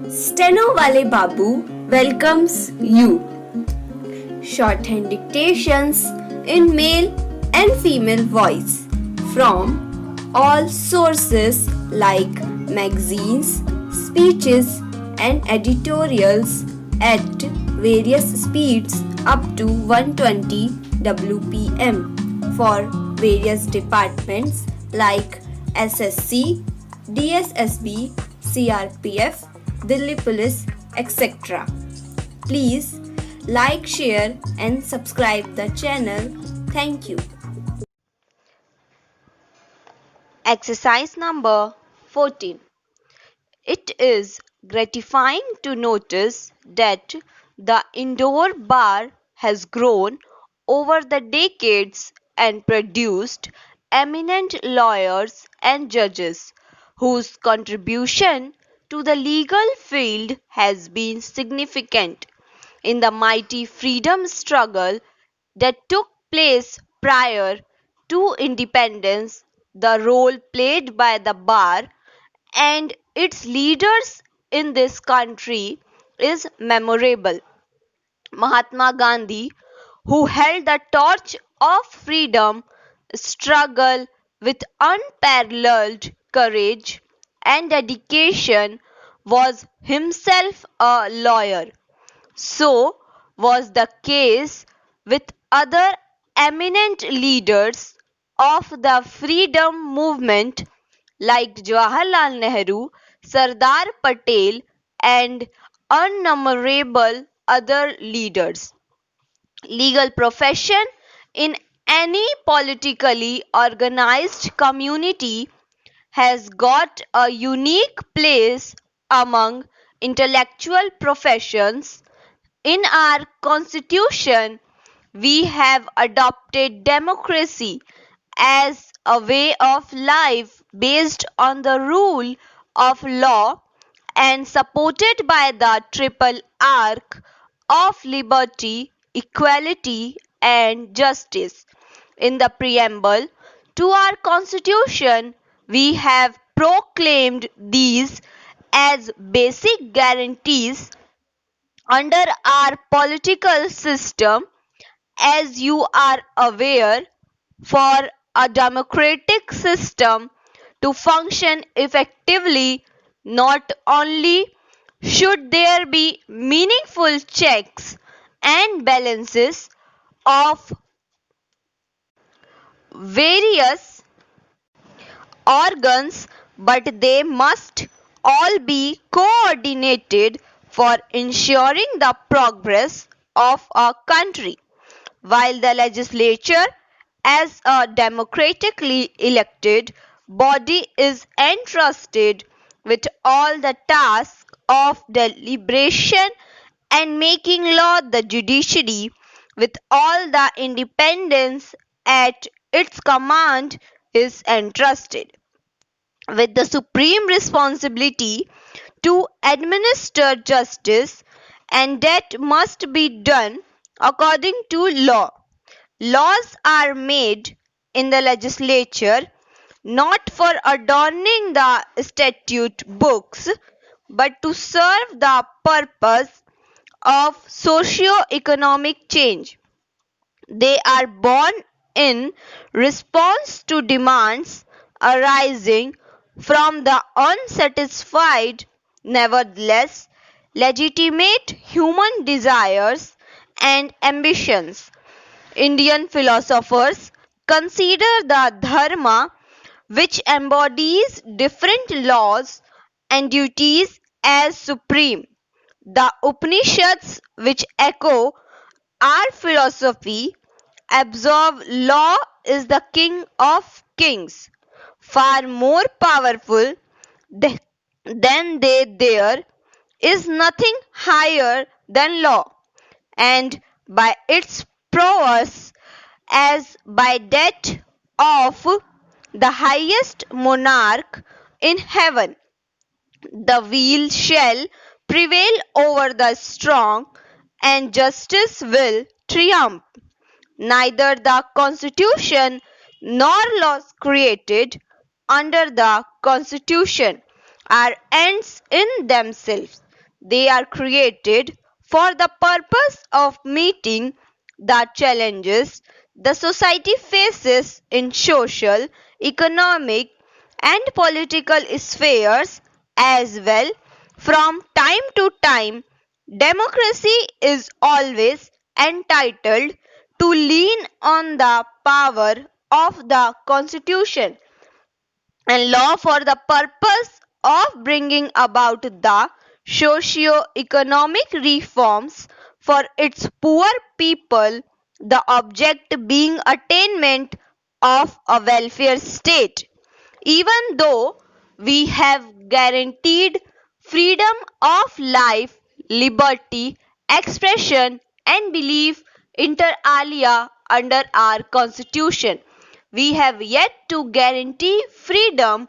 Stenowalebabu welcomes you. Shorthand dictations in male and female voice from all sources like magazines, speeches, and editorials at various speeds up to 120 WPM for various departments like SSC, DSSSB, CRPF, Delhi Police, etc. Please like, share and subscribe the channel. Thank you. Exercise number 14. It is gratifying to notice that the indoor bar has grown over the decades and produced eminent lawyers and judges whose contribution to the legal field has been significant. In the mighty freedom struggle that took place prior to independence, the role played by the bar and its leaders in this country is memorable. Mahatma Gandhi, who held the torch of freedom struggle with unparalleled courage and dedication, was himself a lawyer. So was the case with other eminent leaders of the freedom movement like Jawaharlal Nehru, Sardar Patel, and innumerable other leaders. Legal profession in any politically organized community has got a unique place among intellectual professions. In our constitution, we have adopted democracy as a way of life based on the rule of law and supported by the triple arc of liberty, equality, and justice. In the preamble to our constitution, we have proclaimed these as basic guarantees under our political system. As you are aware, for a democratic system to function effectively, not only should there be meaningful checks and balances of various organs, but they must all be coordinated for ensuring the progress of a country. While the legislature, as a democratically elected body, is entrusted with all the tasks of deliberation and making law, the judiciary, with all the independence at its command, is entrusted with the supreme responsibility to administer justice, and that must be done according to law. Laws are made in the legislature not for adorning the statute books, but to serve the purpose of socio-economic change. They are born in response to demands arising from the unsatisfied, nevertheless legitimate human desires and ambitions. Indian philosophers consider the Dharma, which embodies different laws and duties, as supreme. The Upanishads, which echo our philosophy, observe law is the king of kings, far more powerful than they. There is nothing higher than law, and by its prowess, as by that of the highest monarch in heaven, the weal shall prevail over the strong, and justice will triumph. Neither the Constitution nor laws created under the Constitution are ends in themselves. They are created for the purpose of meeting the challenges the society faces in social, economic, and political spheres as well. From time to time, democracy is always entitled to lean on the power of the constitution and law for the purpose of bringing about the socio-economic reforms for its poor people, the object being attainment of a welfare state. Even though we have guaranteed freedom of life, liberty, expression, and belief inter alia under our constitution, we have yet to guarantee freedom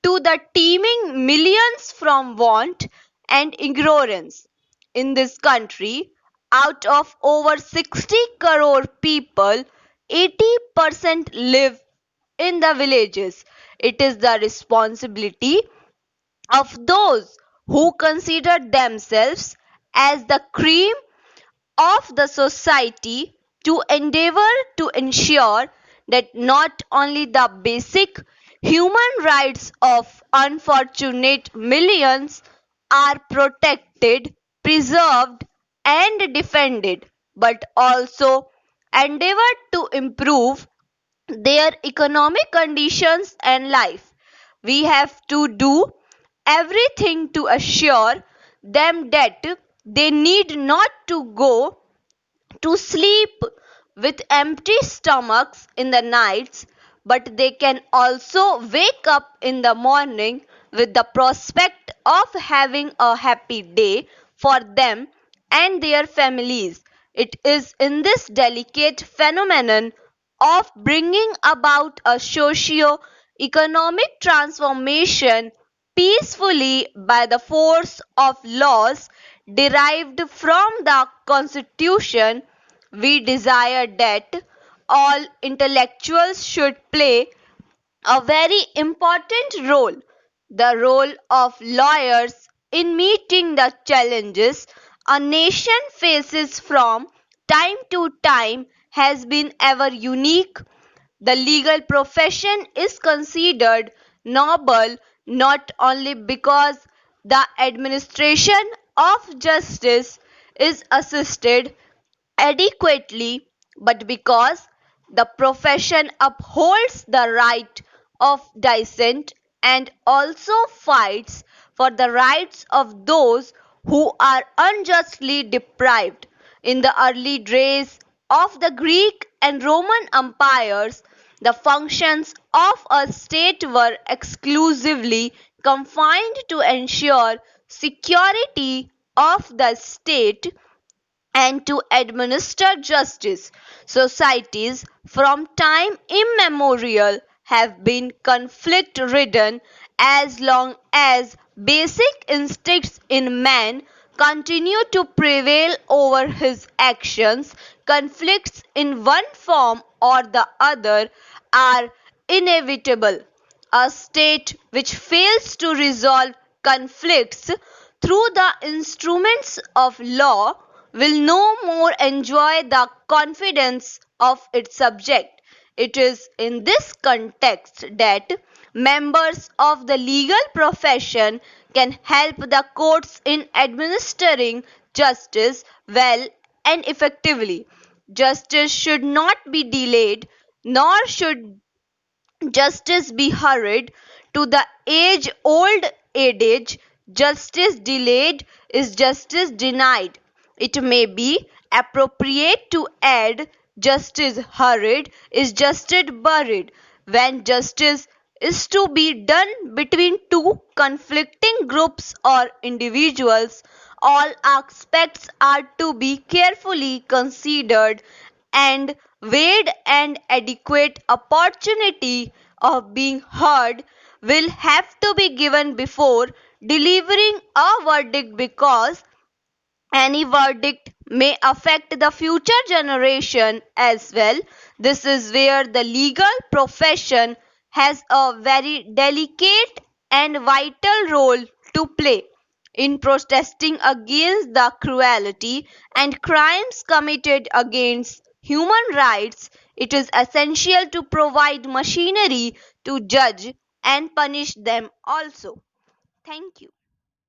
to the teeming millions from want and ignorance. In this country, out of over 60 crore people, 80% live in the villages. It is the responsibility of those who consider themselves as the cream of the society to endeavor to ensure that not only the basic human rights of unfortunate millions are protected, preserved, and defended, but also endeavor to improve their economic conditions and life. We have to do everything to assure them that they need not to go to sleep with empty stomachs in the nights, but they can also wake up in the morning with the prospect of having a happy day for them and their families. It is in this delicate phenomenon of bringing about a socio-economic transformation peacefully by the force of laws derived from the Constitution, we desire that all intellectuals should play a very important role. The role of lawyers in meeting the challenges a nation faces from time to time has been ever unique. The legal profession is considered noble not only because the administration of justice is assisted adequately, but because the profession upholds the right of dissent and also fights for the rights of those who are unjustly deprived. In the early days of the Greek and Roman empires, the functions of a state were exclusively confined to ensure security of the state and to administer justice. Societies from time immemorial have been conflict ridden as long as basic instincts in man continue to prevail over his actions. Conflicts in one form or the other are inevitable. A state which fails to resolve conflicts through the instruments of law will no more enjoy the confidence of its subject. It is in this context that members of the legal profession can help the courts in administering justice well and effectively. Justice should not be delayed, nor should justice be hurried to the age old adage justice delayed is justice denied. It may be appropriate to add justice hurried is justice buried. When justice is to be done between two conflicting groups or individuals, all aspects are to be carefully considered and weighed, and adequate opportunity of being heard will have to be given before delivering a verdict, because any verdict may affect the future generation as well. This is where the legal profession has a very delicate and vital role to play. In protesting against the cruelty and crimes committed against human rights, it is essential to provide machinery to judge and punish them also. Thank you.